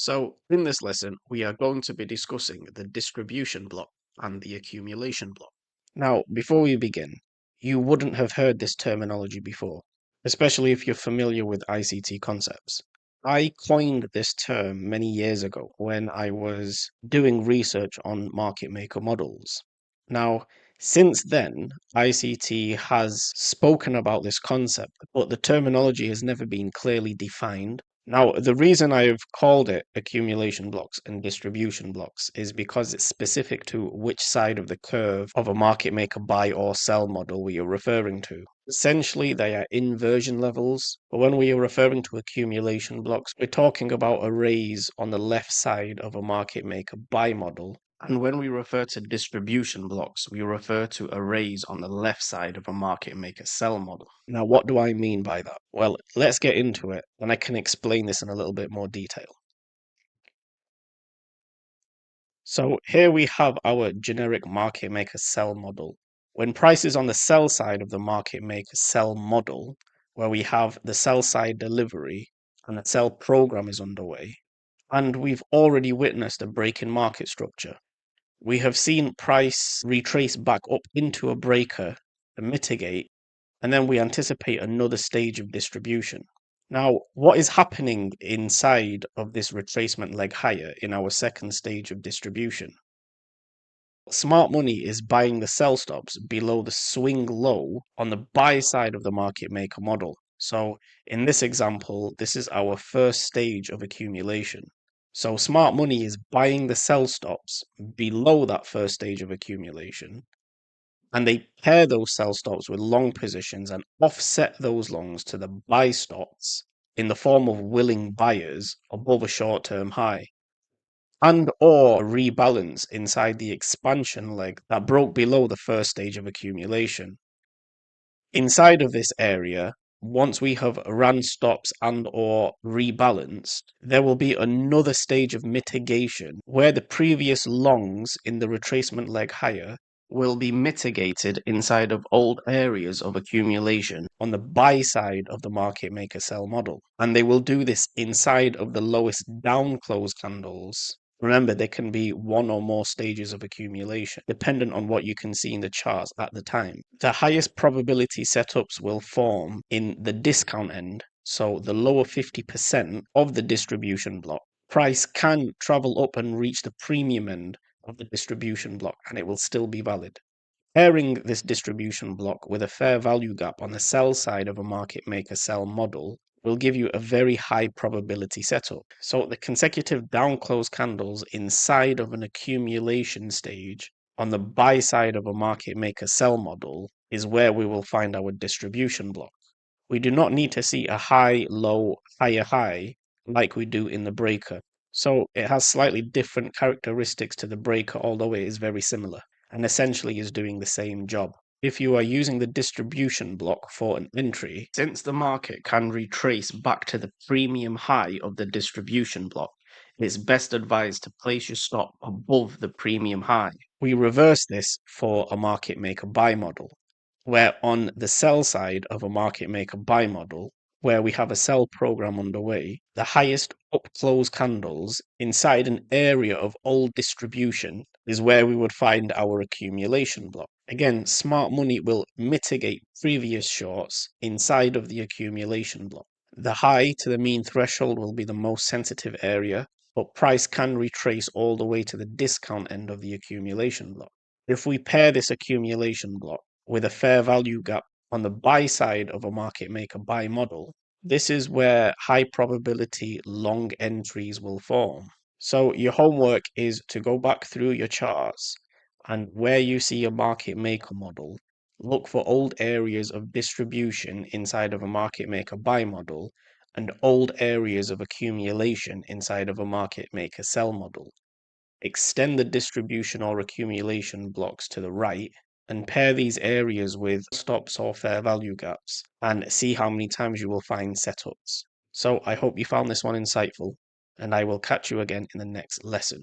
So, in this lesson, we are going to be discussing the distribution block and the accumulation block. Now, before we begin, you wouldn't have heard this terminology before, especially if you're familiar with ICT concepts. I coined this term many years ago when I was doing research on market maker models. Now, since then, ICT has spoken about this concept, but the terminology has never been clearly defined. Now, the reason I've called it accumulation blocks and distribution blocks is because it's specific to which side of the curve of a market maker buy or sell model we are referring to. Essentially, they are inversion levels, but when we are referring to accumulation blocks, we're talking about arrays on the left side of a market maker buy model. And when we refer to distribution blocks, we refer to arrays on the left side of a market maker sell model. Now, what do I mean by that? Well, let's get into it, and I can explain this in a little bit more detail. So here we have our generic market maker sell model. When price is on the sell side of the market maker sell model, where we have the sell side delivery and the sell program is underway, and we've already witnessed a break in market structure. We have seen price retrace back up into a breaker to mitigate, and then we anticipate another stage of distribution. Now, what is happening inside of this retracement leg higher in our second stage of distribution? Smart money is buying the sell stops below the swing low on the buy side of the market maker model. So in this example, this is our first stage of accumulation. So smart money is buying the sell stops below that first stage of accumulation, and they pair those sell stops with long positions and offset those longs to the buy stops in the form of willing buyers above a short-term high, and or rebalance inside the expansion leg that broke below the first stage of accumulation. Inside of this area, once we have ran stops and or rebalanced, there will be another stage of mitigation where the previous longs in the retracement leg higher will be mitigated inside of old areas of accumulation on the buy side of the market maker sell model. And they will do this inside of the lowest down close candles. Remember, there can be one or more stages of accumulation, dependent on what you can see in the charts at the time. The highest probability setups will form in the discount end, so the lower 50% of the distribution block. Price can travel up and reach the premium end of the distribution block, and it will still be valid. Pairing this distribution block with a fair value gap on the sell side of a market maker sell model will give you a very high probability setup. So the consecutive down close candles inside of an accumulation stage on the buy side of a market maker sell model is where we will find our distribution block. We do not need to see a high, low, higher high like we do in the breaker. So it has slightly different characteristics to the breaker, although it is very similar, and essentially is doing the same job. If you are using the distribution block for an entry, since the market can retrace back to the premium high of the distribution block, it's best advised to place your stop above the premium high. We reverse this for a market maker buy model, where on the sell side of a market maker buy model, where we have a sell program underway, the highest up close candles inside an area of old distribution is where we would find our accumulation block. Again, smart money will mitigate previous shorts inside of the accumulation block. The high to the mean threshold will be the most sensitive area, but price can retrace all the way to the discount end of the accumulation block. If we pair this accumulation block with a fair value gap on the buy side of a market maker buy model, this is where high probability long entries will form. So your homework is to go back through your charts, and where you see a market maker model, look for old areas of distribution inside of a market maker buy model and old areas of accumulation inside of a market maker sell model. Extend the distribution or accumulation blocks to the right and pair these areas with stops or fair value gaps and see how many times you will find setups. So I hope you found this one insightful, and I will catch you again in the next lesson.